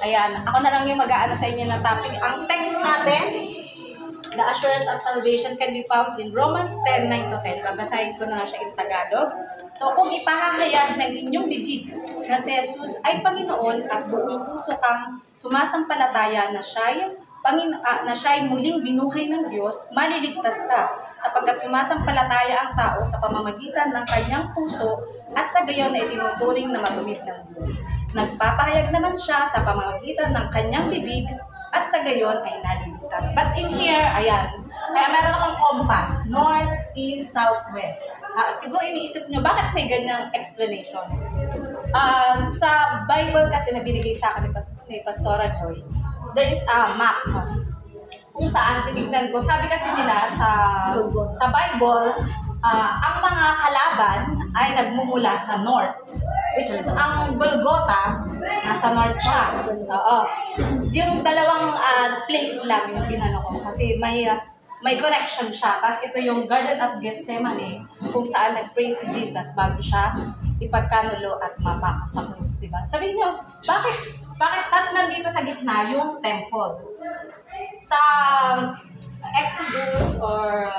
Ayan, ako na lang yung mag-aano sa inyo ng topic. Ang text natin, the assurance of salvation can be found in Romans 10:9-10. Babasahin ko na lang siya in Tagalog. So, kung ipahahayag ng inyong bibig na si Jesus ay Panginoon at buong puso kang sumasampalataya na siya'y muling binuhay ng Diyos, maliligtas ka, sapagkat sumasampalataya ang tao sa pamamagitan ng kanyang puso at sa gayon na itinuturing na matumid ng Diyos. Nagpapahayag naman siya sa pamamagitan ng kanyang bibig at sa gayon ay naliligtas. But in here, ayan, kaya meron akong compass, north, east, south, west. Siguro iniisip nyo, bakit may ganyang explanation? Sa Bible kasi na binigay sa akin ni Pastora Joy, there is a map kung saan tinignan ko. Sabi kasi nila sa Bible, ang mga kalaban ay nagmumula sa north, which is ang Golgotha, nasa north siya. Oo. Yung dalawang place lang yung tinanong ko kasi may connection siya. Tapos ito yung Garden of Gethsemane kung saan nag-pray si Jesus bago siya ipagkanulo at mapako sa krus, diba? Sabihin niyo, bakit tas nandito sa gitna yung temple? Sa Exodus or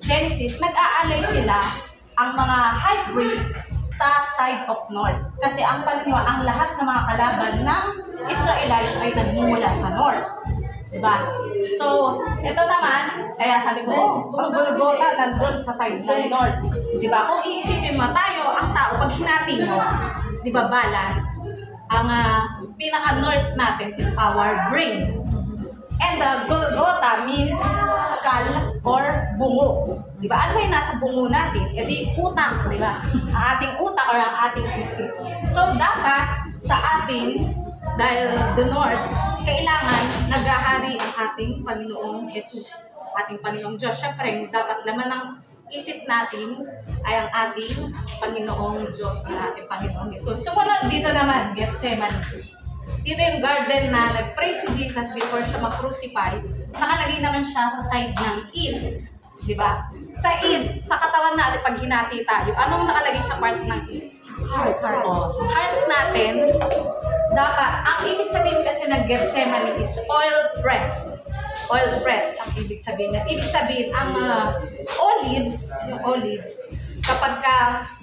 Genesis, nag-aalay sila ang mga high priest sa side of north. Kasi ang lahat ng mga kalaban ng Israelites ay nagmumula sa north. Diba? So, ito naman, kaya sabi ko, ang Golgotha nandun sa side ng north. Diba? Kung iisipin mo, ang tao, pag hinati mo, diba, balance, ang pinaka-north natin is our brain. And the Golgotha means skull or bungo. Diba? Ano ba yung nasa bungo natin? E di utak, diba? Ang ating utak or ang ating isip. So, dapat sa atin, dahil the North, kailangan naghahari ang ating Panginoong Jesus, ating Panginoong Diyos. Siyempre, dapat naman ang isip natin ay ang ating Panginoong Diyos, ang ating Panginoong Jesus. Sumunod dito naman, Gethsemane. Dito yung garden na nag-pray si Jesus before siya ma-crucify. Nakalagay naman siya sa side ng east. Diba? Sa east, sa katawan natin, pag hinati tayo, anong nakalagay sa part ng east? Heart. Heart natin, dapat, ang ibig sabihin kasi ng Gethsemane is oil press. Oil press ang ibig sabihin. Ibig sabihin, ang yung olives, kapag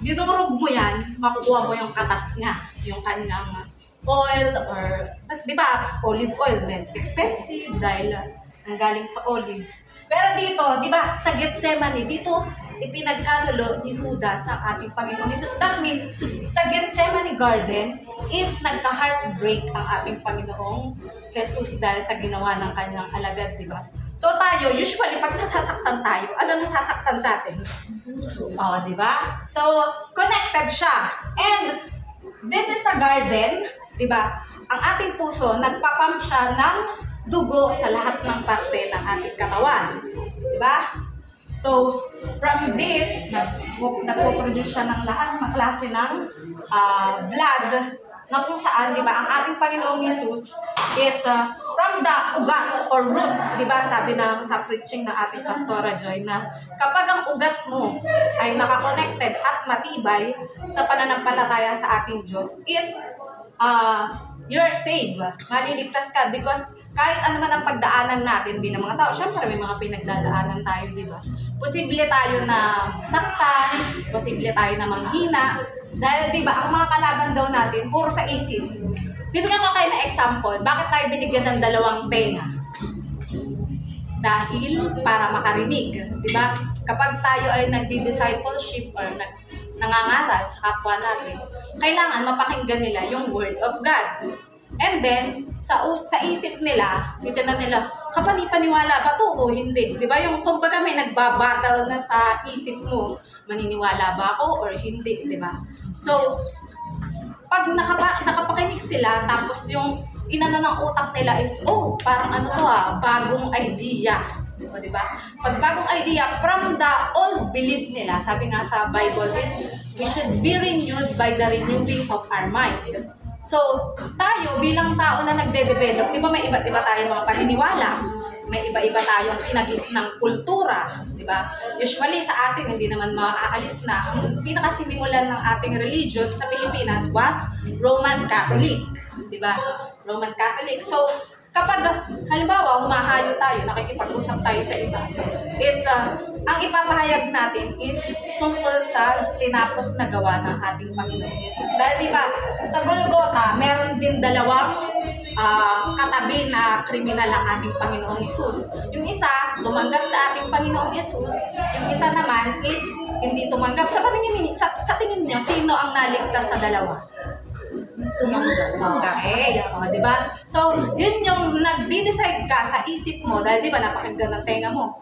dinurog mo yan, makukuha mo yung katas nga, yung kanyang oil or, mas di ba, olive oil, expensive dahil nanggaling sa olives. Pero dito, di ba, sa Gethsemane, dito ipinagkanulo ni Judas sa ating Panginoon Jesus. That means, sa Gethsemane Garden is nagka-heartbreak ang ating Panginoong Jesus dahil sa ginawa ng kanyang alagad, di ba? So tayo, usually, pag nasasaktan tayo, ano nasasaktan sa atin? Di ba? So, connected siya. And, this is a garden, diba? Ang ating puso, nagpapump siya ng dugo sa lahat ng parte ng ating katawan. Diba? So, from this, nagpo-produce siya ng lahat ng klase ng blood na kung saan, diba, ang ating Panginoong Jesus is from the ugat or roots, diba? Sabi sa preaching ng ating Pastora Joy na kapag ang ugat mo ay nakakonected at matibay sa pananampalataya sa ating Diyos is you're saved. Maliligtas ka because kahit ano man ang pagdaanan natin bilang mga tao, syempre may mga pinagdadaanan tayo, di ba? Posible tayo na saktan, posible tayo na manghina, dahil di ba, ang mga kalaban daw natin, puro sa isip. Bibigyan ko kayo na example, bakit tayo binigyan ng 2 tenga? Dahil para makarinig, di ba? Kapag tayo ay nagdi-discipleship or nangangaral sa kapwa natin, kailangan mapakinggan nila yung Word of God. And then, sa isip nila, dito na nila, kapani-paniwala ba to o hindi? Di ba? Yung kumbaga may nagbabattle na sa isip mo, maniniwala ba ako or hindi? Di ba? So, pag nakapakinig sila, tapos yung inano ng utak nila is, parang ano to bagong idea. O, diba? Pag bagong idea, from the old belief nila, sabi nga sa Bible is, we should be renewed by the renewing of our mind. So, tayo bilang tao na nagde-develop, di ba may iba-iba tayong mga paniniwala, may iba-iba tayong kinagis ng kultura, di ba? Usually sa atin, hindi naman maaalis na. Ang pinakasinimulan ng ating religion sa Pilipinas was Roman Catholic. Di ba? Roman Catholic. So, kapag halimbawa humahayo tayo, nakikipag-usap tayo sa iba, is ang ipapahayag natin is tungkol sa tinapos na gawa ng ating Panginoong Yesus. Dahil di ba, sa Golgotha, meron din dalawang katabi na kriminal ang ating Panginoong Yesus. Yung isa, tumanggap sa ating Panginoong Yesus. Yung isa naman is hindi tumanggap. Sa tingin niyo, sino ang naligtas sa dalawa? Tumanggap. Okay, di ba? So, yun yung nagde-decide ka sa isip mo, dahil di ba napakinggan ng tenga mo.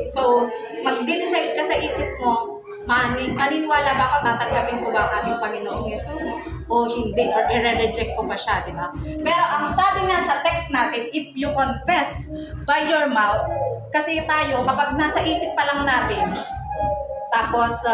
So, magde-decide ka sa isip mo, maniniwala ba ako, tatanggapin ko ba ang ating Panginoong Yesus o hindi, or i-reject ko ba siya, di ba? Pero ang sabi nga sa text natin, if you confess by your mouth, kasi tayo, kapag nasa isip pa lang natin, tapos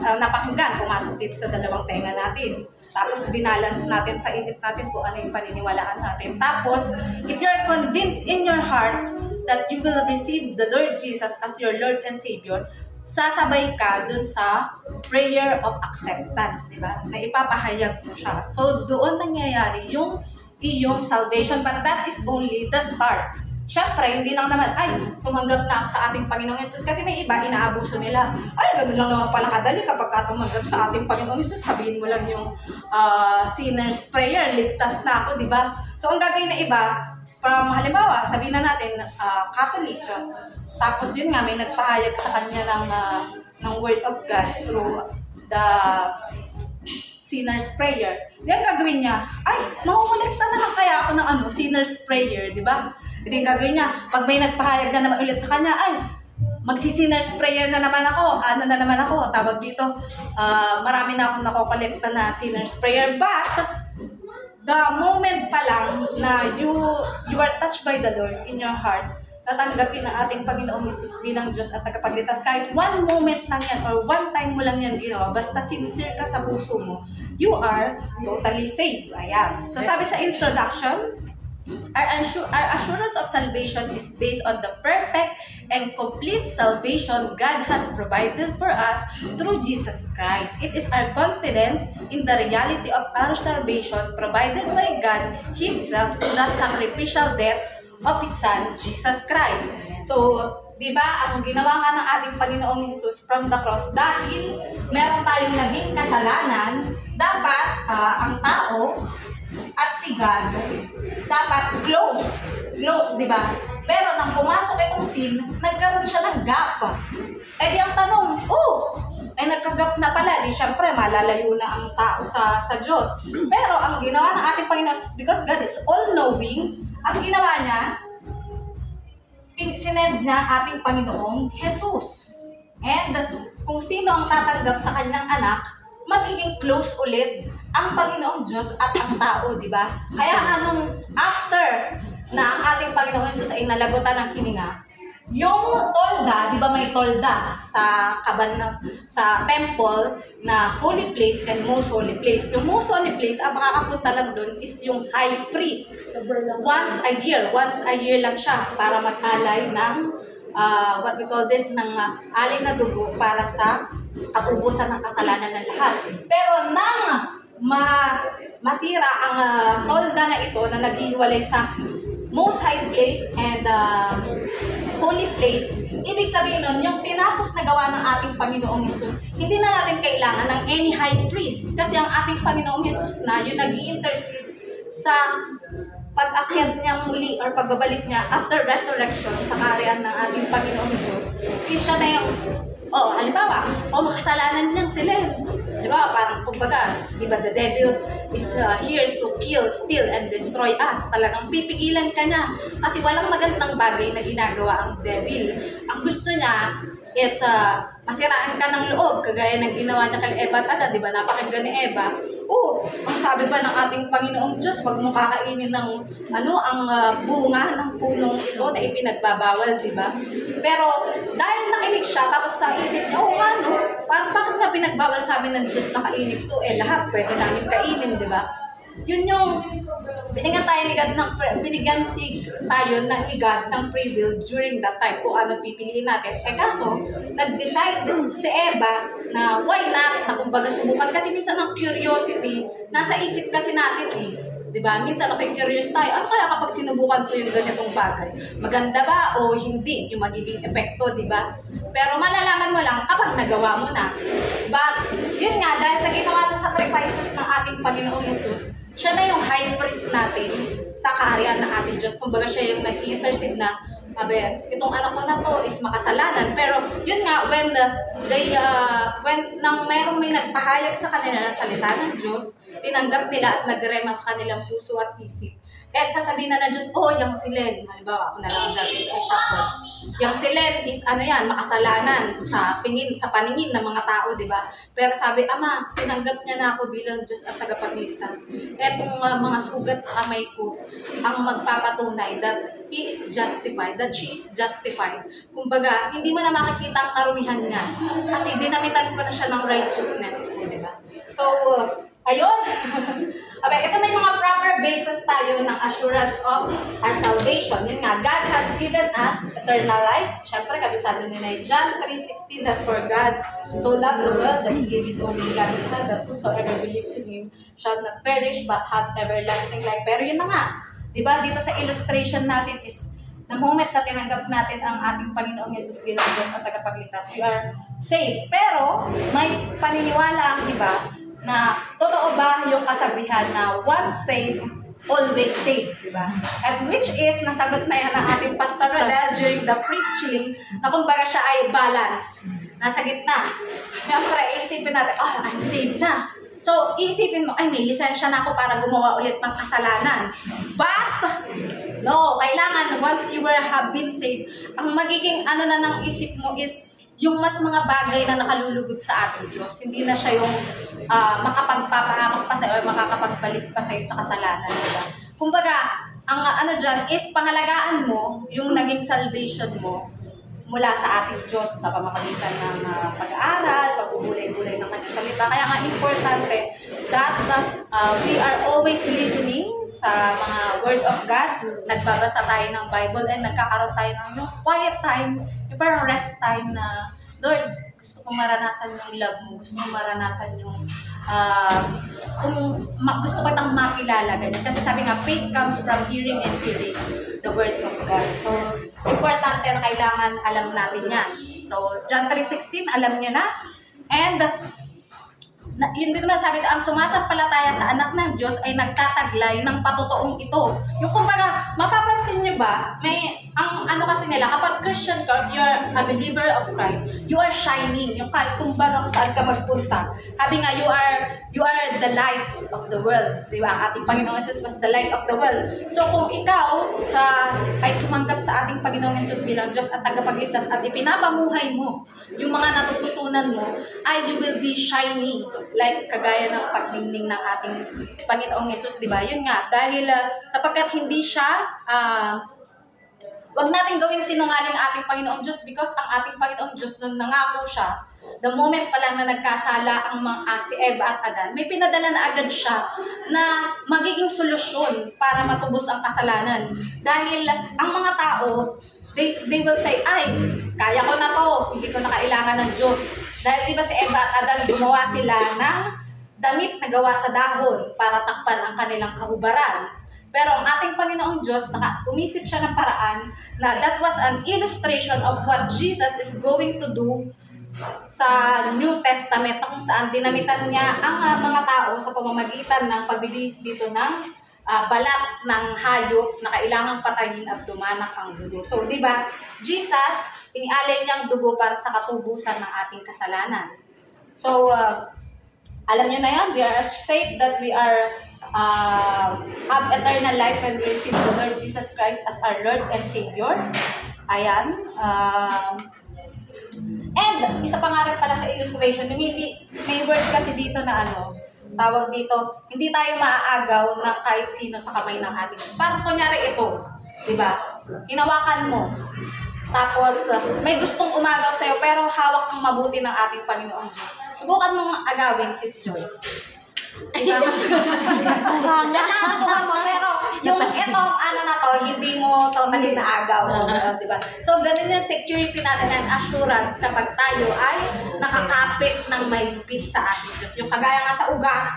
napakinggan, pumasok dito sa dalawang tenga natin. Tapos binalance natin sa isip natin kung ano yung paniniwalaan natin. Tapos, if you're convinced in your heart that you will receive the Lord Jesus as your Lord and Savior, sasabay ka dun sa prayer of acceptance, di ba? Na ipapahayag mo siya. So, doon nangyayari yung iyong salvation. But that is only the start. Siyempre, hindi lang naman, ay, tumanggap na ako sa ating Panginoong Yesus. Kasi may iba, inaabuso nila. Ay, gano'n lang naman pala kadali kapag tumanggap sa ating Panginoong Yesus. Sabihin mo lang yung sinner's prayer, ligtas na ako, di ba? So, ang gagawin na iba, from halimbawa, sabihin na natin, Catholic, tapos yun nga, may nagpahayag sa kanya ng Word of God through the sinner's prayer. Di ang gagawin niya, ay, makukolekta na lang kaya ako ng sinner's prayer, di ba? Hindi yung gagawin niya, pag may nagpahayag na naman ulit sa kanya, ay, magsisinner's prayer na naman ako, tawag dito, marami na akong nakokolekta na sinner's prayer. But, the moment pa lang na you are touched by the Lord in your heart, tatanggapin ng ating Panginoong Yesus bilang Diyos at tagapagligtas. Kahit one moment lang yan or one time mo lang yan ginawa, basta sincere ka sa puso mo, you are totally saved. Ayan. So sabi sa introduction, our assurance of salvation is based on the perfect and complete salvation God has provided for us through Jesus Christ. It is our confidence in the reality of our salvation provided by God Himself through the sacrificial death of His Son, Jesus Christ. So, di ba, ang ginawa nga ng ating Panginoong Jesus from the cross, dahil meron tayong naging kasalanan, dapat ang tao at si God dapat close, di ba? Pero nang pumasok itong sin, nagkaroon siya ng gap. Eh di ang tanong, nagka-gap na pala, di syempre malalayo na ang tao sa Diyos. Pero ang ginawa ng ating Panginoon, because God is all-knowing, ang ginawa niya, sinend niya ating Panginoong Jesus. And kung sino ang tatanggap sa kanyang anak, magiging close ulit ang Panginoong Diyos at ang tao, di ba? Kaya after na ang ating Panginoong Jesus ay nalagutan ng hininga, yung tolda, di ba may tolda sa sa temple na holy place and most holy place. Yung most holy place, ang makakapunta lang doon is yung high priest. Once a year lang siya para mag-alay ng what we call this, ng alay na dugo para sa katubusan ng kasalanan ng lahat. Pero nang masira ang tolda na ito na naghihiwalay sa most high place and holy place, ibig sabihin nun, yung tinapos na gawa ng ating Panginoong Yesus, hindi na natin kailangan ng any high priest. Kasi ang ating Panginoong Yesus na, yung nag-i-intercede sa pag-akyat niya muli or pagbabalik niya after resurrection sa kaharian ng ating Panginoong Diyos, siya na yung, halimbawa, makasalanan niyang sila. Halimbawa, parang kumbaga, di ba, the devil is here to kill, steal, and destroy us. Talagang pipigilan ka niya kasi walang magandang bagay na ginagawa ang devil. Ang gusto niya is masiraan ka ng loob, kagaya ng ginawa niya kay Eva at Adan, di ba, napakinggan ni Eva. Ang sabi ba ng ating Panginoong Diyos, wag mo kakainin ng ang bunga ng punong ito na ipinagbabawal, di ba? Pero dahil nakinig siya, tapos sa isip niya, bakit nga pinagbawal sa amin ng Diyos na kainin ito? Lahat pwede namin kainin, di ba? yun yung binigyan tayo ni God ng tayo ni God ng free will during that time kung ano pipiliin natin. Kaso, nag-decide si Eva na why not, na kumbaga subukan. Kasi minsan ang curiosity, nasa isip kasi natin eh. Diba? Minsan ako curious tayo, ano kaya kapag sinubukan ko yung ganitong bagay? Maganda ba o hindi yung magiging epekto, diba? Pero malalaman mo lang kapag nagawa mo na. But, yun nga, dahil sa ginawa na sacrifices ng ating Panginoong Jesus, siya na yung high priest natin sa kaharian ng ating Diyos. Kumbaga siya yung nag-intercede na, itong anak ko na to is makasalanan. Pero yun nga, when nang merong may nagpahayag sa kanila ng salita ng Diyos, tinanggap nila at nagrema sa kanilang puso at isip. At sasabihin na ng Diyos, yung si Len, halimbawa, ako na lang ang gagawin example. Yung si Len is makasalanan sa paningin ng mga tao, di ba? Pero sabi, Ama, tinanggap niya na ako bilang Diyos at tagapagligtas. Etong mga sugat sa kamay ko ang magpapatunay that he is justified, that she is justified. Kumbaga, hindi mo na makikita ang karumihan niya. Kasi dinamitan ko na siya ng righteousness ko, di ba? So, ayun. Ito may mga proper basis tayo ng assurance of our salvation. Yun nga, God has given us eternal life. Siyempre, kabisado nila John 3:16, that for God so loved the world that He gave His only begotten Son, that whosoever believes in Him shall not perish but have everlasting life. Pero yun na nga, diba, dito sa illustration natin is the moment na tinanggap natin ang ating Panginoong Yesus bilang Diyos at tagapagligtas, we are saved. Pero, may paniniwala ang iba na totoo ba yung kasabihan na once saved, always saved, di ba? At which is, nasagot na yan ng ating Pastor Rodel during the preaching, na kumbaga siya ay balance. Nasa gitna. Siyempre, iisipin natin, I'm saved na. So, iisipin mo, may lisensya na ako para gumawa ulit ng kasalanan. But, no, kailangan, once you have been saved, ang magiging na ng isip mo is, yung mas mga bagay na nakalulugod sa ating Diyos, hindi na siya yung makapagpapahamak pa sa'yo or makakapagpalit pa sa'yo sa kasalanan. Diba? Kumbaga, ang dyan is pangalagaan mo yung naging salvation mo mula sa ating Diyos sa pamamagitan ng pag-aaral, pag-ubulay-bulay ng kanyang salita. Kaya nga importante that we are always listening sa mga Word of God. Nagbabasa tayo ng Bible and nagkakaroon tayo ng quiet time, yung parang rest time na, Lord, gusto kong maranasan yung love mo, gusto kong maranasan yung gusto ko itang makilala, ganyan. Kasi sabi nga, faith comes from hearing and hearing the Word of God. So, importante na kailangan alam natin yan. So, John 3:16, alam niyo na. And, yun dito na sabi, ang sumasampalataya sa anak ng Diyos ay nagtataglay ng patotoong ito. Yung kumbaga, mapapansin niyo ba, ang kasi nila, kapag Christian ka, you're a believer of Christ, you are shining. Yung kahit kumbaga kung saan ka magpunta. Sabi nga, you are the light of the world. Diba? Ang ating Panginoong Jesus was the light of the world. So kung ikaw ay tumanggap sa ating Panginoong Jesus bilang Diyos at tagapagligtas at ipinapamuhay mo yung mga natututunan mo, ay you will be shining. Like kagaya ng pagdingning ng ating Panginoong Jesus, di ba? Yun nga, dahil sapagkat hindi siya, wag natin gawing sinungaling ang ating Panginoong Diyos because ang ating Panginoong Diyos nung nangako siya, the moment pa lang na nagkasala ang si Eva at Adan, may pinadala na agad siya na magiging solusyon para matubos ang kasalanan. Dahil ang mga tao, they will say, kaya ko na to, hindi ko na kailangan ng Diyos. Dahil diba si Eva at Adan, gumawa sila ng damit na gawa sa dahon para takpan ang kanilang kahubaran. Pero ang ating Panginoong Diyos, umisip siya ng paraan na that was an illustration of what Jesus is going to do sa New Testament, kung saan dinamitan niya ang mga tao sa pamamagitan ng pagbibihis dito ng balat ng hayop na kailangang patayin at dumanak ang dugo. So, di ba, Jesus, inialay niyang dugo para sa katubusan ng ating kasalanan. So, alam niyo na yan, we are saved, that we are have eternal life when we receive the Lord Jesus Christ as our Lord and Savior. Ayan. And, isa pa nga rin pala sa illustration, may word kasi dito na tawag dito, hindi tayo maaagaw ng kahit sino sa kamay ng ating Diyos. Parang kunyari ito, di ba? Hinawakan mo. Tapos, may gustong umagaw sa'yo, pero hawak ng mabuti ng ating Panginoong Diyos. Subukan mong agawin, Sis Joyce. Diba? Nakuha mo, pero yung itong ano na to, hindi mo totally naagaw. Diba? So, ganun yung security natin and assurance kapag tayo ay nakakapit ng mahigpit sa ating Diyos. Yung kagaya nga sa ugat,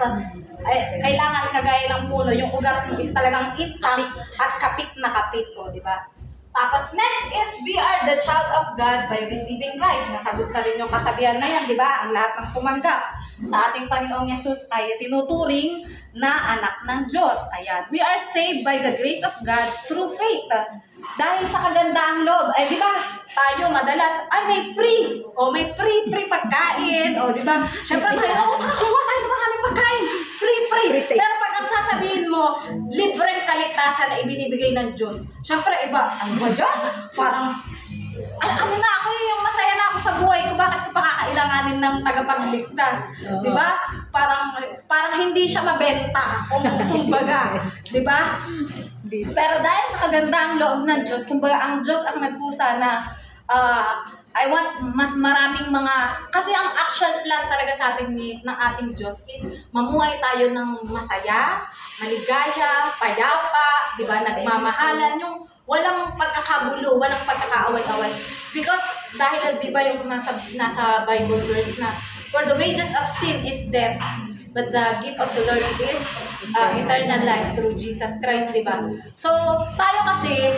kailangan kagaya ng puno, yung ugat is talagang intact at kapit na kapit ko, di ba? Tapos next is, we are the child of God by receiving Christ. Nasagot na rin yung kasabihan na yan, di ba? Ang lahat ng pumanggap sa ating Panginoong Yesus ay tinuturing na anak ng Diyos. Ayan. We are saved by the grace of God through faith. Dahil sa kagandaang loob, ay di ba, tayo madalas, ay may free, o may free pagkain, o di ba? Siyempre tayo, kuha tayo ng maraming pagkain, free. Pero pag ang sasabihin mo, libreng kaligtasan na ibinibigay ng Diyos, siyempre iba, ano ba dyan? Parang, ano na ako yung masaya na ako sa buhay ko, bakit ko pa kakailanganin ng tagapagligtas? Di ba? Parang hindi siya mabenta, kumbaga, di ba? Pero dahil sa kagandaang loob ng Diyos, kumbaga ang Diyos ang nagkusa na I want mas maraming kasi ang action plan talaga sa ating ng ating Diyos is mamuhay tayo ng masaya, maligaya, payapa, di ba, nagmamahalan, yung walang pagkakagulo, walang pagkakaaway-away. Because dahil di ba yung nasa Bible verse na, for the wages of sin is death, but the gift of the Lord is eternal life through Jesus Christ, di ba? So, tayo kasi,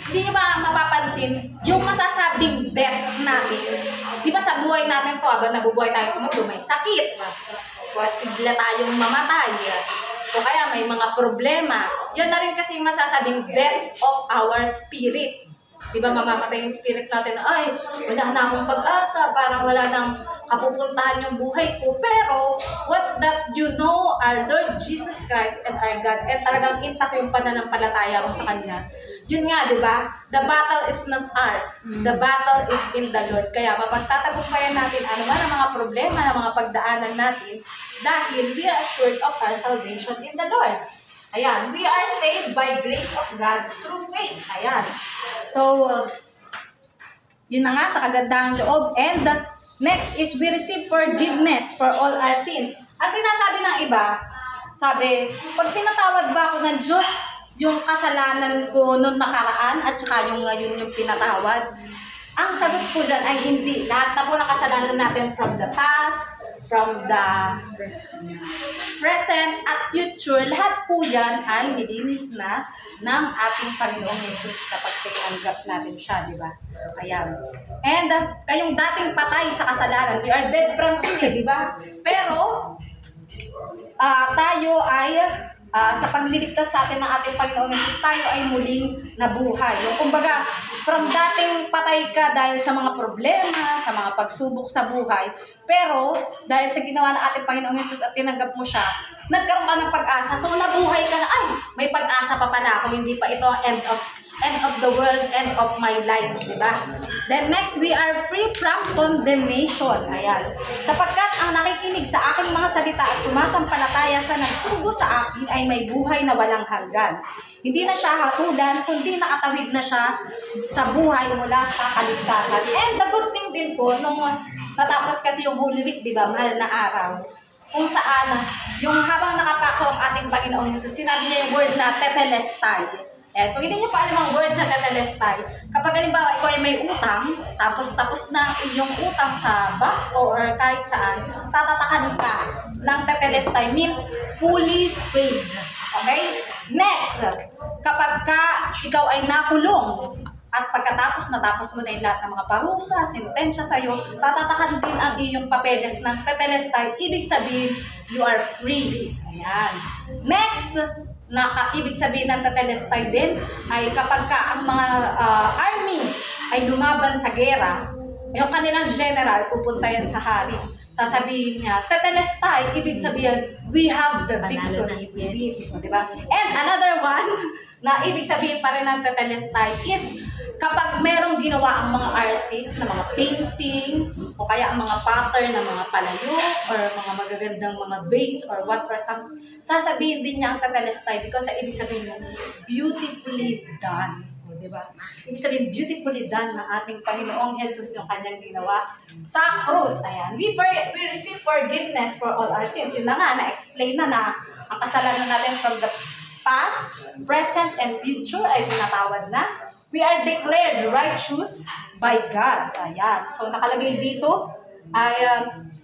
hindi ba mapapansin, yung masasabing death natin, di ba sa buhay natin to, habang nabubuhay tayo sa mundo, may sakit, sigla tayong mamatay, o kaya may mga problema. Yan na rin kasi yung masasabing death of our spirit. Di ba mamamatay yung spirit natin, ay, wala na akong pag-asa, parang wala nang kapupuntahan yung buhay ko. Pero, what's that you know our Lord Jesus Christ and our God, and talagang intact yung pananampalataya mo sa Kanya. Yun nga, di ba? The battle is not ours. The battle is in the Lord. Kaya mapagtatagumpayan natin ano man ang mga problema, ang mga pagdaanan natin, dahil we are assured of our salvation in the Lord. Ayan, we are saved by grace of God through faith. Ayan. So, yun na nga sa kagandang loob. And next is we receive forgiveness for all our sins. Ang sinasabi ng iba, sabi, pag pinatawad ba ako ng Diyos, yung kasalanan ko noong nakaraan at saka yung ngayon yung pinatawad? Ang sagot po dyan ay hindi. Lahat na po ng kasalanan natin from the past, from the present at future, lahat po yan ay nilinis na ng ating Panginoong Jesus kapag tinanggap natin siya, di ba? Ayan. And kayong dating patay sa kasalanan, we are dead from sin, di ba? Pero, tayo ay sa pagliligtas sa atin ng ating Panginoong Jesus, tayo ay muling nabuhay. Yung kumbaga, from dating patay ka dahil sa mga problema, sa mga pagsubok sa buhay, pero dahil sa ginawa ng ating Panginoong Jesus at tinanggap mo siya, nagkaroon ka ng pag-asa. So nabuhay ka na, ay, may pag-asa pa pala ako, hindi pa ito end of the world, end of my life, di ba? Then next, we are free from condemnation. Ayan. Sapagkat ang nakikinig sa aking mga salita at sumasampalataya sa nagsugo sa akin ay may buhay na walang hanggan. Hindi na siya hatulan, kundi nakatawid na siya sa buhay mula sa kaligtasan. And the good thing din po, nung natapos kasi yung Holy Week, di ba, mahal na araw, kung saan, yung habang nakapako ang ating Panginoong Jesus, sinabi niya yung word na tetelestai. Kung hindi niyo pa alam ang word na tetelestai, kapag halimbawa ikaw ay may utang, tapos na yung utang sa banko or kahit saan, tatatakan ka ng tetelestai means fully paid. Okay? Next, kapag ikaw ay nakulong, at pagkatapos natapos mo na yung lahat ng mga parusa, sentensya sa'yo, tatatakan din ang iyong papeles ng tetelestai, ibig sabihin, you are free. Ayan. Next, ibig sabihin ng tetelestai din ay kapag ang mga army ay lumaban sa gera, yung kanilang general pupunta yan sa hari. Sasabihin niya, tetelestai, ibig sabihin, we have the victory. Yes. Diba? And another one na ibig sabihin pa rin ng tetelestai is kapag merong ginawa ang mga artist na mga painting o kaya ang mga pattern ng mga palayo or mga magagandang mga vase or what or something, sasabihin din niya ang tetelestai because ibig sabihin niya, beautifully done. di ba? Ibig sabihin, beautifully done ng ating Panginoong Jesus yung kanyang ginawa sa krus. Ayan. We receive forgiveness for all our sins. Yun na nga, na-explain na ang kasalanan natin from the past, present, and future ay tinatawad na. We are declared righteous by God. Ayan. So, nakalagay dito ay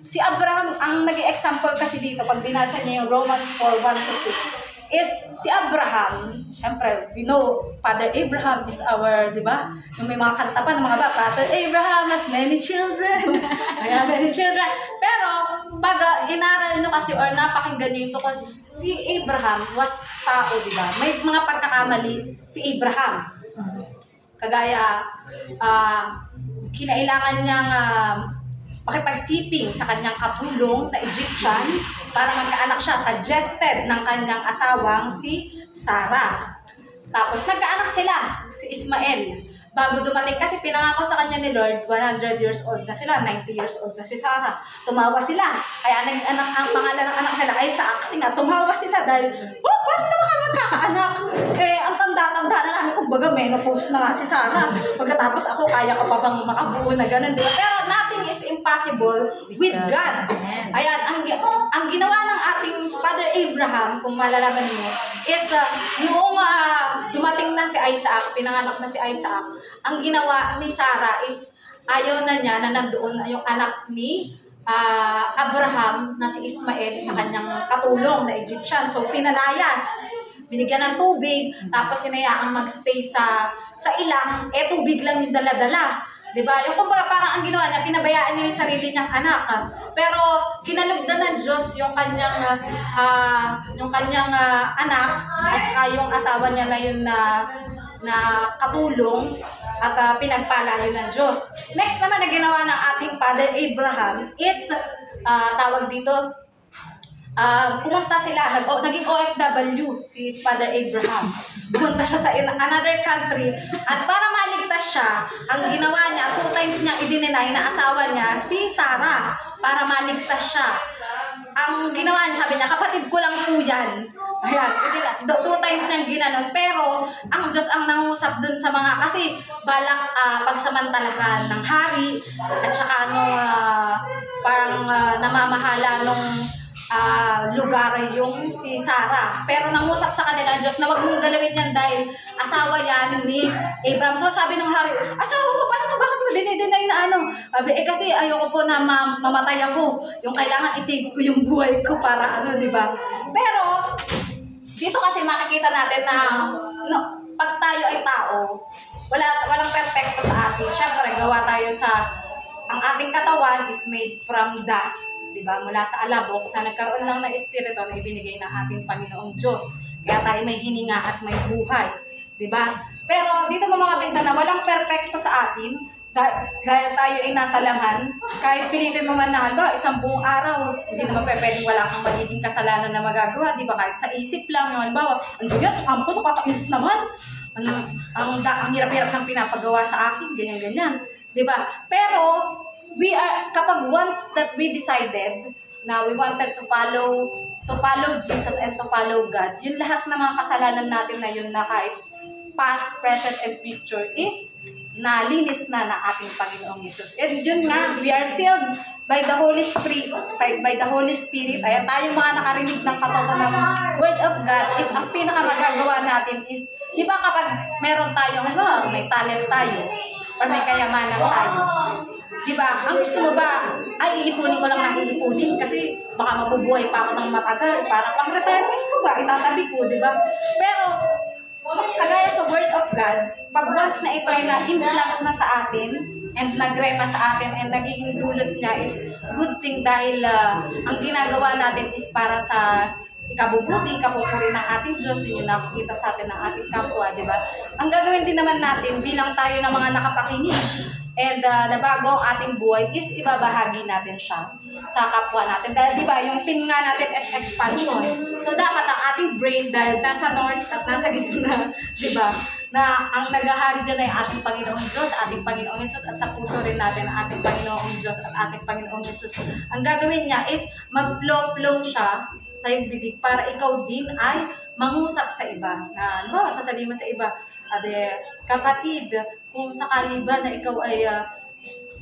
si Abraham, ang naging example kasi dito, pag binasa niya yung Romans 4:1-6, is si Abraham, syempre, we know, Father Abraham is our, di ba? Yung may mga kanta pa ng mga bata, Father Abraham has many children. Ayan, many children. Pero, pag inaral nyo kasi, or napakinggan nyo ito kasi, si Abraham was tao, di ba? May mga pagkakamali si Abraham. Kagaya, kinailangan niyang makipagsiping sa kanyang katulong na Egyptian para magkaanak siya, suggested ng kanyang asawang si Sarah. Tapos nagkaanak sila, si Ismael. Bago dumating, kasi pinangako sa kanya ni Lord, 100 years old na sila, 90 years old na si Sarah. Tumawa sila. Kaya ang pangalan ng anak nila ay Isaac, kasi nga tumawa sila dahil, paano naman kami magkakaanak? Ang tanda-tanda na namin, kumbaga menopause na nga si Sarah. Pagkatapos ako, kaya ko pa bang makabuo na ganun, diba? Pero nothing is impossible with God. Ayan, ang ginawa ng ating Father Abraham, kung malalaman niyo, is noong dumating na si Isaac, pinanganak na si Isaac, ang ginawa ni Sarah is ayaw na niya na nandoon yung anak ni Abraham na si Ismael sa kanyang katulong na Egyptian. So, pinalayas. Binigyan ng tubig, tapos hinayaang magstay sa ilang, tubig lang yung dala-dala. Diba? Yung kumbaga parang ang ginawa niya, pinabayaan niya yung sarili niyang anak. Pero kinalugdan ng Diyos yung kanyang anak at saka yung asawa niya na yun na katulong at pinagpala yun ng Diyos. Next naman na ginawa ng ating Father Abraham is tawag dito, pumunta sila, naging OFW si Father Abraham. Pumunta siya sa another country at para maligtas siya, ang ginawa niya, 2 times niyang i-deny na asawa niya si Sarah para maligtas siya. Ang ginawa niya, sabi niya, kapatid ko lang po yan. Ayan, 2 times niyang ginanon. Pero, ang Diyos ang nangusap dun sa mga, kasi balak pagsamantalahan ng hari at saka parang namamahala nung lugar yung si Sarah. Pero nangusap sa kanila ang Diyos na wag mong galawin yan dahil asawa yan ni Abraham. So sabi ng hari, asawa mo, paano ito? Bakit mo dinay na ano? Kasi ayoko po na mamatay ako. Yung kailangan isave ko yung buhay ko para ano, di ba? Pero, dito kasi makikita natin na pag tayo ay tao, walang perfecto sa atin. Siyempre, gawa tayo ang ating katawan is made from dust. Diba? Mula sa alabok na nagkaroon lang ng espiritu na ibinigay ng ating Panginoong Diyos. Kaya tayo may hininga at may buhay. Diba? Pero dito mga bintana, walang perfecto sa atin. Dahil tayo ay nasa laman, kahit pilitin mo man na isang buong araw, hindi naman pwedeng wala kang magiging kasalanan na magagawa. Diba? Kahit sa isip lang, halimbawa, ano yan? Ang puto, kakainis naman. Ang hirap-hirap ng pinapagawa sa akin, ganyan-ganyan. Diba? Pero, kapag once that we decided na we wanted to follow Jesus and to follow God, yung lahat ng mga kasalanan natin na yun na kahit past, present, and future is nalinis na ng ating Panginoong Jesus. And yun nga, we are sealed by the Holy Spirit, by the Holy Spirit. Ayan, tayong mga nakarinig ng katotohanan ng Word of God is ang pinakamagagawa natin is, di ba kapag meron tayong, may talent tayo, or may kayamanan tayo, diba? Ang gusto mo ba, ay iipunin ko lang ng iipunin kasi baka mabubuhay pa ako ng matagal para pang-retirement ko ba, itatabi ko, diba? Pero, kagaya sa Word of God, pag once na ito ay na-implant na sa atin, and nagrema sa atin, and nagiging dulot niya is good thing dahil ang ginagawa natin is para sa ikabubuti, ikapupuri ng ating Diyos, yun yung nakikita sa atin ng ating kapwa, di ba? Ang gagawin din naman natin bilang tayo ng mga nakapakinig and nabago ang ating buhay is ibabahagi natin siya sa kapwa natin. Dahil di ba, yung theme nga natin is expansion. So dapat ang ating brain, dahil nasa north at nasa gitna, di ba, na ang naghahari dyan ay ating Panginoong Diyos, ating Panginoong Jesus, at sa puso rin natin ang ating Panginoong Diyos at ating Panginoong Jesus. Ang gagawin niya is mag-flow siya sa iyong bibig para ikaw din ay mangusap sa iba. Na, ba, sasabihin mo sa iba, kapatid, kung sakali ba na ikaw ay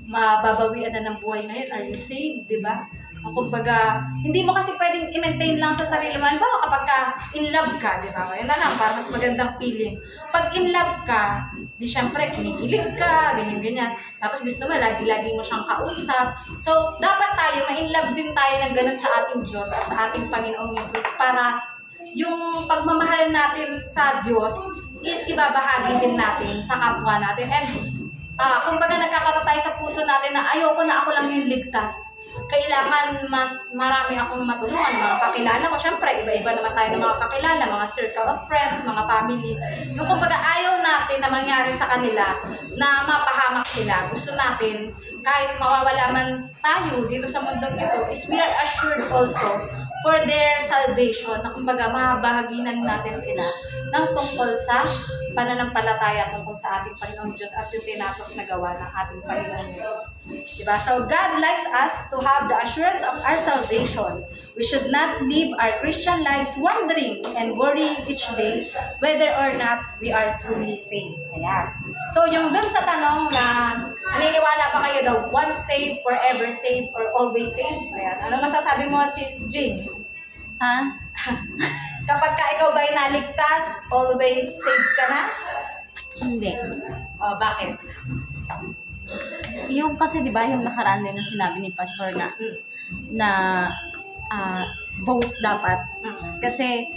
mababawian na ng buhay ngayon, are you saved, di ba? Kumbaga, hindi mo kasi pwedeng i-maintain lang sa sarili mo. Halimbawa, kapag in love ka, di ba? Yun na lang, para mas magandang feeling. Pag in love ka, di syempre, kinikilig ka, ganyan-ganyan. Tapos gusto mo, lagi-lagi mo siyang kausap. So, dapat tayo, ma-in love din tayo ng ganun sa ating Diyos at sa ating Panginoong Yesus para yung pagmamahal natin sa Diyos is ibabahagi din natin sa kapwa natin. And, kumbaga nagkakaroon tayo sa puso natin na ayoko na ako lang yung ligtas. Kailangan mas marami akong matulungan, mga kakilala ko. Siyempre, iba-iba naman tayo ng mga kakilala, mga circle of friends, mga family. Yung kumbaga ayaw natin na mangyari sa kanila na mapahamak sila. Gusto natin, kahit mawawala man tayo dito sa mundong ito, is we are assured also for their salvation. Na kumbaga, mabahaginan natin sila ng tungkol sa pananampalataya tungkol sa ating Panginoong Diyos at yung tinapos na gawa ng ating Panginoong Jesus. Diba? So, God likes us to have the assurance of our salvation. We should not live our Christian lives wondering and worrying each day whether or not we are truly saved. Ayan. So, yung dun sa tanong na naniniwala pa kayo daw, once saved, forever saved, or always saved? Ayan. Ano masasabi mo, Sis Jane? Kapag ka ikaw ba'y naligtas, always saved ka na? Hindi. Bakit? Yung kasi 'di ba yung nakaraan din yung sinabi ni Pastor na both dapat. Kasi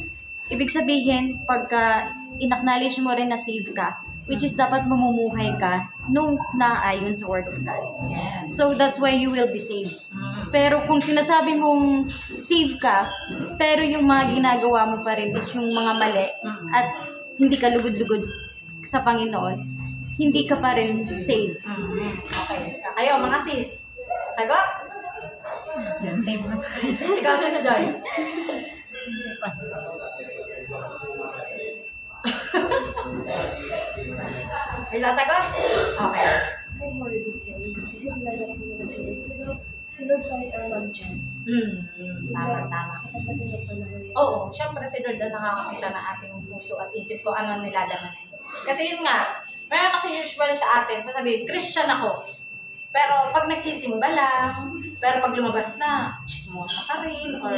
ibig sabihin pagka inacknowledge mo rin na save ka, which is dapat mamumuhay ka nung naayon sa Word of God. Yes. So that's why you will be saved. Pero kung sinasabi mong save ka, pero yung mga ginagawa mo pa rin is yung mga mali at hindi ka lugod-lugod sa Panginoon, hindi ka pa rin save. Okay. Kayo, mga sis. Sagot? Yan, save mo. Ikaw, Sis Joyce. May sasagot? Okay. I'm already saved. Kasi nilalagay ko na sa iyo. Si Lord kahit ang mag-chance. Tama. Sa kanya pa naman yun. Oo, syempre si Lord ang nakakakita ng ating puso at isip ko ano nilalaman. Kasi yun nga, mayroon kasi usually sa atin, sasabihin, Christian ako. Pero pag nagsisimba lang, pero pag lumabas na, chismosa ka rin, or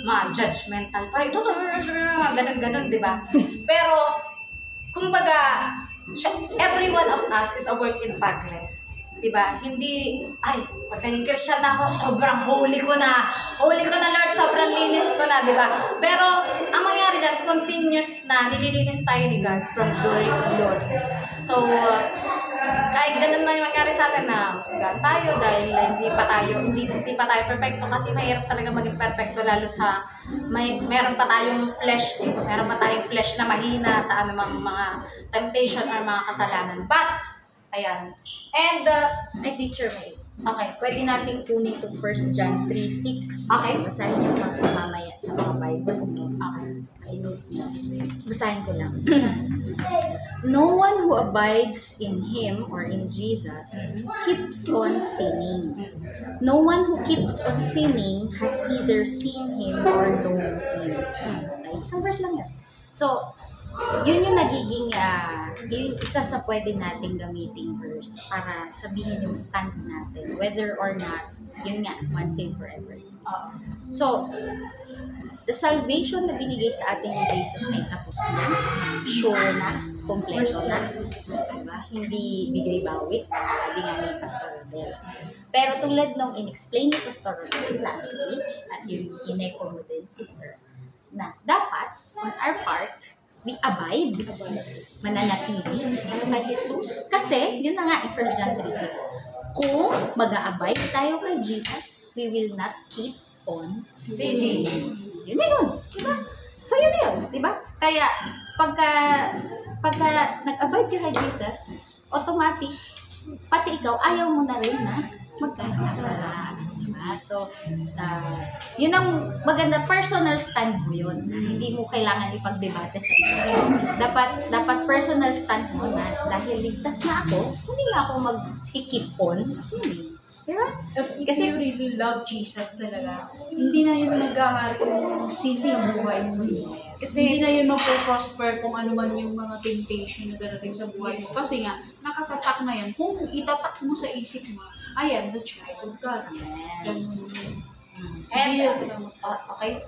ma-judgmental pa rin. Ganun-ganun, di ba? Pero, kumbaga, every one of us is a work in progress. Diba? Hindi, ay, pag naging Christian na ako, sobrang holy ko na. Holy ko na, Lord, sobrang linis ko na, diba? Pero, ang mangyari dyan, continuous na, nililinis tayo ni God from glory to glory. So, kahit ganun man yung mangyari sa atin na musigan tayo dahil hindi pa tayo perfecto kasi mahirap talaga maging perfecto lalo sa meron pa tayong flesh meron pa tayong flesh na mahina sa anumang mga temptation or mga kasalanan. But, ayan. And, Teacher May. okay. Pwede natin kunin itong 1 John 3:6. Okay. Basahin niyo lang sa mamaya sa mga Bible. Okay. I know. Basahin ko lang. No one who abides in Him or in Jesus keeps on sinning. No one who keeps on sinning has either seen Him or known Him. Okay, isang verse lang yan. So, yun yung nagiging, yun isa sa pwede nating gamiting verse para sabihin yung stand natin, whether or not, yun nga, once saved, forever saved. So, the salvation na binigay sa ating ni Jesus ay tapos na, sure na, kompleto na, diba? Hindi bigay bawi, sabi nga ni Pastor Rodel. Pero tulad nung in-explain ni Pastor Rodel last week, at yung in-echo mo din, sister, na dapat, on our part, we abide, mananatili kay Jesus. Kasi, yun na nga, in 1 John 3:6, kung mag-a-abide tayo kay Jesus, we will not keep on sinning. Yun na yun, diba? So, yun na yun, diba? Kaya, pagka nag-abide ka kay Jesus, automatic, pati ikaw, ayaw mo na rin na magkasala. Diba? So, yun ang maganda, personal stand mo yun. Hindi mo kailangan ipagdebate sa iba. Dapat personal stand mo na dahil ligtas na ako, hindi na ako mag-keep on sinning. Diba? If Kasi- you really love Jesus talaga, hindi na yun mag-ahari yung sin sa buhay mo. Hindi na yun magpo-prosper kung ano man yung mga temptation na darating sa buhay mo. Kasi nga, nakatatak na yan. Kung itatak mo sa isip mo, I am the child of God. Ganun yun. And, Hindi yun okay.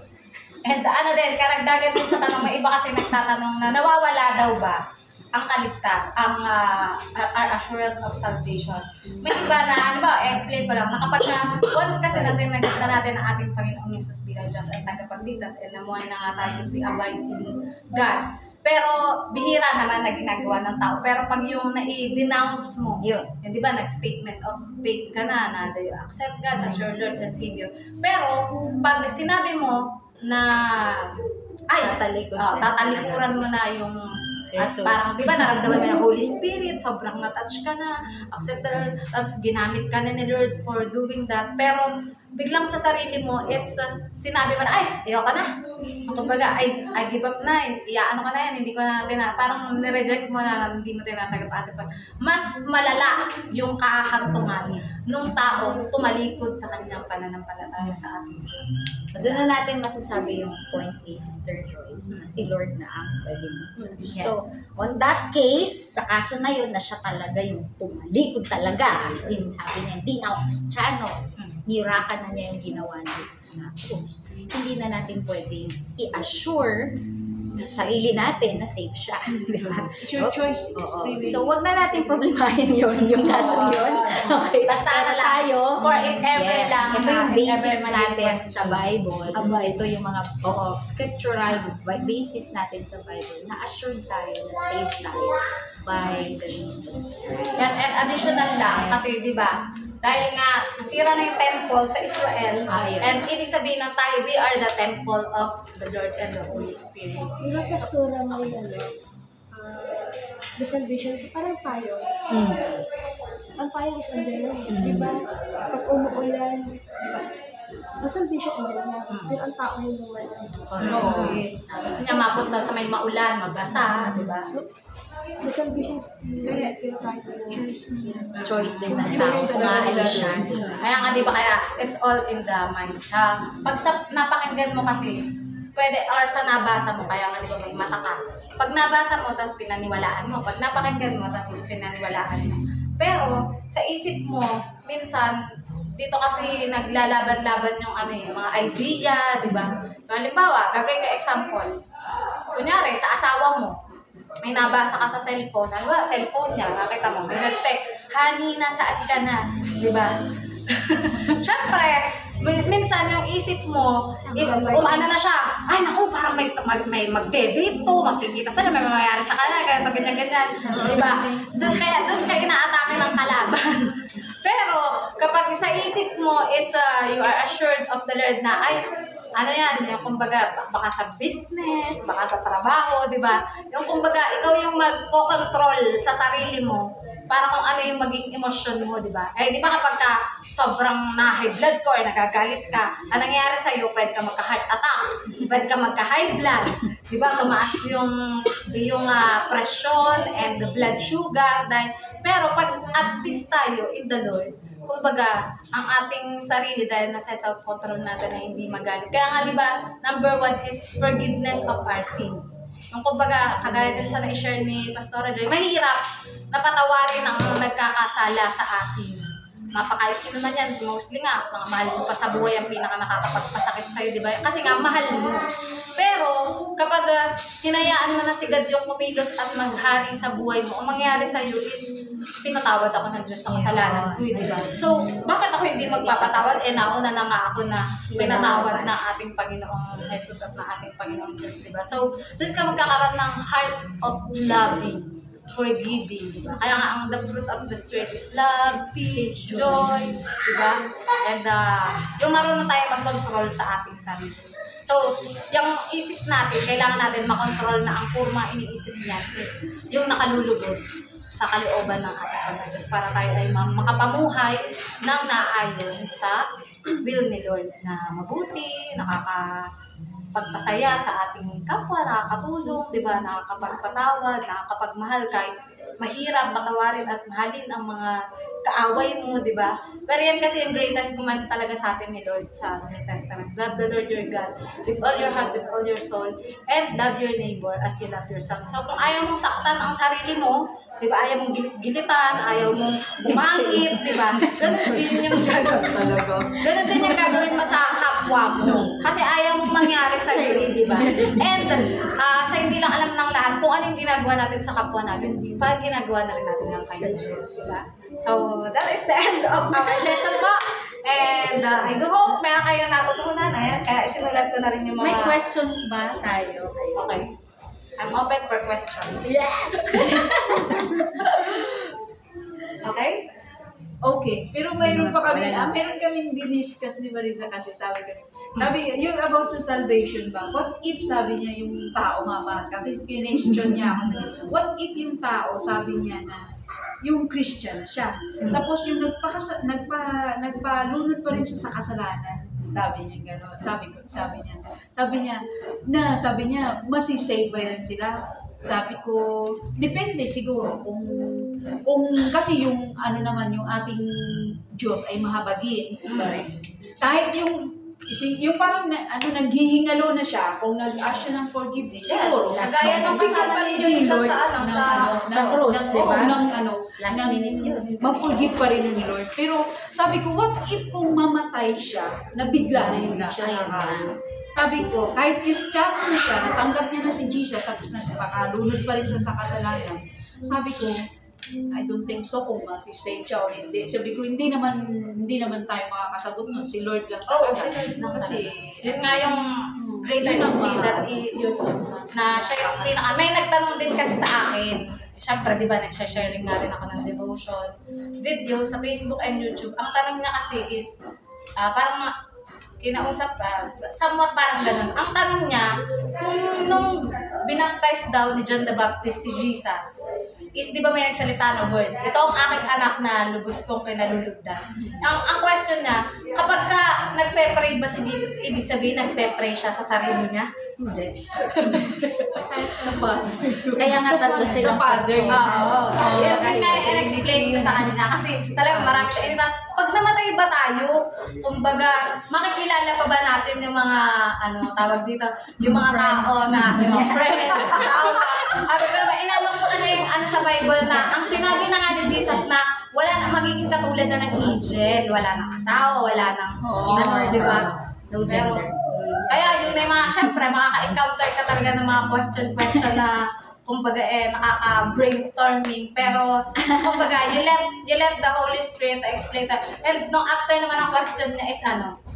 And ano din, karagdagan din sa tanong, may iba kasi nagtatanong na nawawala daw ba ang our assurance of salvation. May iba na, ano ba, explain ko lang, na kapag once kasi natin nagkita natin ang ating Panginoong Jesus bilang Diyos at tagapagligtas, and namuhay na nga tayo to abide in God. Pero bihira naman na ginagawa ng tao. Pero pag yung na-denounce mo, Yun. di ba, nag-statement of faith ka na do you accept God as your Lord and Savior. Pero pag sinabi mo na, tatalikuran mo na yung at Jesus. parang, di ba, naramdaman mo ng Holy Spirit, sobrang na-touch ka na, accept the Lord, tapos ginamit ka na ni Lord for doing that. Pero, biglang sa sarili mo is, sinabi mo na, ayoko na. Kumbaga, I give up na, ano ka na yan, hindi ko na parang nireject mo na, hindi mo tinatanggap ate pa. Mas malala yung kahantungan nung tao tumalikod sa kanyang pananampalataya sa ating Diyos. Doon na natin masasabi yung point A, Sister Joyce, na si Lord na ang pwede mo. Yes. So, on that case, sa kaso na yun, na siya talaga yung tumalikod talaga. As in, sabi niya, hindi na ako Kristiyano. Nirakan na niya yung ginawa ni Jesus sa krus. Hindi na natin pwedeng i-assure sa sarili natin na safe siya. Di ba? It's your choice. Oo. Really. So, wag na natin problemahin yun, yung kaso yun. Okay. Basta Pero na lang, tayo, for if ever yes, lang, ito yung if ever basics mali natin question. sa Bible. Ito yung mga scriptural basis natin sa Bible na assured tayo na safe tayo by the Jesus Christ. Yes, and additional lang, Yes. kasi di ba, dahil nga, nasira na yung temple sa Israel, Yun. and ibig sabihin ng tayo, we are the temple of the Lord and the Holy Spirit. Yung pastora may the salvation, parang payo. Ang payo is andyan lang. Di ba? Pag umuulan, the salvation andyan lang. Pero ang tao yung naman. Oo. Gusto niya mabot na sa may maulan, mabasa, di ba? The salvation is still tayo. Choice niya. Choice din ng tao kung aalis siya. Kaya nga, di ba, kaya it's all in the mind. Pag napakinggan mo kasi, pwede, or sa nabasa mo, kaya nga, di ba, may mata ka. Pag nabasa mo, tapos pinaniwalaan mo. Pag napakinggan mo, tapos pinaniwalaan mo. Pero, sa isip mo, minsan, dito kasi naglalaban-laban yung mga idea, di ba? Halimbawa, gagawin ka example. Kunyari, sa asawa mo, may nabasa ka sa cellphone. Halimbawa, cellphone niya, nakita mo, may nag-text, honey, nasaan ka na? Di ba? Siyempre, minsan yung isip mo is, ano na siya, ay naku, parang may magde-date to, magkikita sila, may mamayari sa kanila, ganito, ganyan. Di ba? Doon ka inaatake ng kalaban. Pero, kapag sa isip mo is, you are assured of the Lord na, ay, ano yan, yung kumbaga, baka sa business, baka sa trabaho, di ba? Yung kumbaga, ikaw yung magko-control sa sarili mo para kung ano yung maging emosyon mo, di ba? Eh, di ba kapag ka sobrang na-high blood ko or nagagalit ka, ang nangyayari sa'yo, pwede ka magka-heart attack, pwede ka magka-high blood, di ba? Tumaas yung presyon and the blood sugar. Pero pag at peace tayo in the Lord, kumbaga, ang ating sarili dahil nasa self-control natin na hindi magalit. Kaya nga, di ba, number 1 is forgiveness of our sin. Yung kumbaga, kagaya din sa na-share ni Pastora Joy, mahirap na patawarin ang nagkakasala sa atin. Kahit sino man yan, mostly nga, mga mahal mo pa sa buhay ang pinaka nakakapagpasakit sa'yo, di ba? Kasi nga, mahal mo. Pero, kapag hinayaan mo na si God yung kumilos at maghari sa buhay mo, ang mangyayari sa'yo is, pinatawad ako ng Diyos sa kasalanan ko, di ba? So, bakit ako hindi magpapatawad? Nauna na nga ako na pinatawad ng ating Panginoong Jesus at ng ating Panginoong Diyos, di ba? So, doon ka magkakaroon ng heart of loving, forgiving, di ba? Kaya nga, ang the fruit of the Spirit is love, peace, joy, di ba? And yung marunong tayo mag-control sa ating sarili. So, yung isip natin, kailangan natin makontrol na ang kurma iniisip niya is yung nakalulugod sa kalooban ng ating Panginoon Diyos para tayo ay makapamuhay ng naayon sa will ni Lord na mabuti, nakakapagpasaya sa ating kapwa, nakakatulong, di ba? Nakakapagpatawad, nakakapagmahal kahit mahirap patawarin at mahalin ang mga kaaway mo, di ba? Pero yan kasi yung greatest command talaga sa atin ni Lord sa New Testament. Love the Lord your God with all your heart, with all your soul, and love your neighbor as you love yourself. So kung ayaw mong saktan ang sarili mo, di ba? Ayaw mong gilit-gilitan, ayaw mong bumangit, di ba? Ganun din yung gagawin talaga. Ganun din yung gagawin mo sa kapwa mo. Kasi ayaw mong mangyari sa iyo, di ba? And sa hindi lang alam ng lahat kung ano yung ginagawa natin sa kapwa natin, parang ginagawa na rin natin ng kay Diyos, di ba? So, that is the end of our lesson po. And I do hope meron kayong natutunan. Ayan, kaya isinulat ko na rin yung mga... May questions ba tayo? Okay. I'm open for questions. Yes! Okay? Okay, pero mayroon pa kami, meron kaming diniscuss ni Marisa kasi sabi ko, sabi, yung about sa salvation ba, what if sabi niya yung tao nga ba, kasi kinestyon niya ako, what if yung tao sabi niya na yung Christian siya, tapos yung nagpalunod pa rin siya sa kasalanan, sabi niya gano'n, sabi niya, masisave ba yan sila? Sabi ko, depende siguro kung kasi yung ano naman yung ating Diyos ay mahabagin. Kahit yung parang naghihingalo na siya kung nag-ask siya ng forgiveness. Siguro, Kagaya nung kasama ni Jesus sa cross, di ba? Last minute yun. Ma-forgive pa rin ni Lord. Pero sabi ko, what if kung mamatay siya, na bigla na hindi siya nakalo? Sabi ko, kahit Kristiyano na siya, natanggap niya na si Jesus, tapos nakalunod pa rin siya sa kasalanan. Sabi ko, I don't think so kung masisave siya o hindi. Sabi ko, hindi naman tayo makakasagot nun. Si Lord lang talaga. Si Lord lang kasi, yun nga yung greater to see that yun, na siya yung pinaka. May nagtanong din kasi sa akin. Siyempre, di ba, nagsha-sharing nga rin ako ng devotion video sa Facebook and YouTube. Ang tanong niya kasi is, parang kinausap somewhat parang ganun. Ang tanong niya, kung nung binaptize daw ni John the Baptist si Jesus, is di ba may nagsalita na word? Ito ang aking anak na lubos kong kinalulugdan. Ang question niya, kapag ka nagpe-pray ba si Jesus, ibig sabihin nagpe-pray siya sa sarili niya? Hindi. sa Father. Kaya nga tatlo silang Father. Oo. Yan nga in-explain ko sa kanila. Kasi talagang marami siya. Tapos pag namatay ba tayo, kumbaga, makikilala pa ba natin yung mga, tawag dito, yung mga tao na, yung mga friends, asawa. Inano ko sa kanya yung sa Bible na, ang sinabi na nga ni Jesus na wala na magiging katulad na ng angel, wala nang asawa, wala nang, di ba? No gender. Kaya yun, may mga, syempre, makaka-encounter ka talaga ng mga question na, kumbaga, nakaka-brainstorming. Pero, kumbaga, you let the Holy Spirit explain that. And nung after naman ang question niya is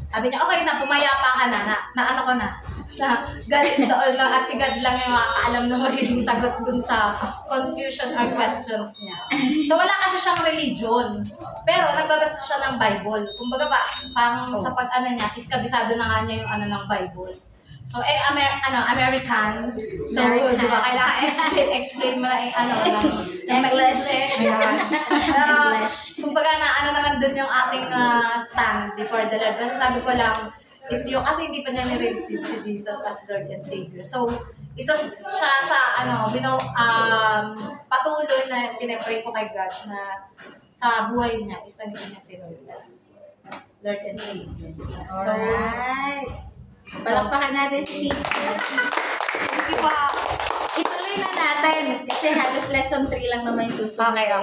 sabi niya, okay na, pumayapa ka na God is the all know, at si God lang yung makakaalam na magiging sagot dun sa confusion or questions niya. So, wala kasi siyang religion. Pero, nagbabasa siya ng Bible. Kumbaga pang sa pag-ano niya, is kabisado na nga niya yung ng Bible. So, American. So, di ba, kailangan explain mo na English. Pero, kumbaga naman dun yung ating stand before the Lord. Kasi sabi ko lang, kasi hindi pa niya ni-receive si Jesus as Lord and Savior. So, isa siya sa, patuloy na pinapray ko kay God na sa buhay niya, is naging niya si Lord as Lord and Savior. So, Alright. Palakpakan natin si hindi pa, ituloy na natin kasi halos lesson 3 lang naman yung susunod. Okay.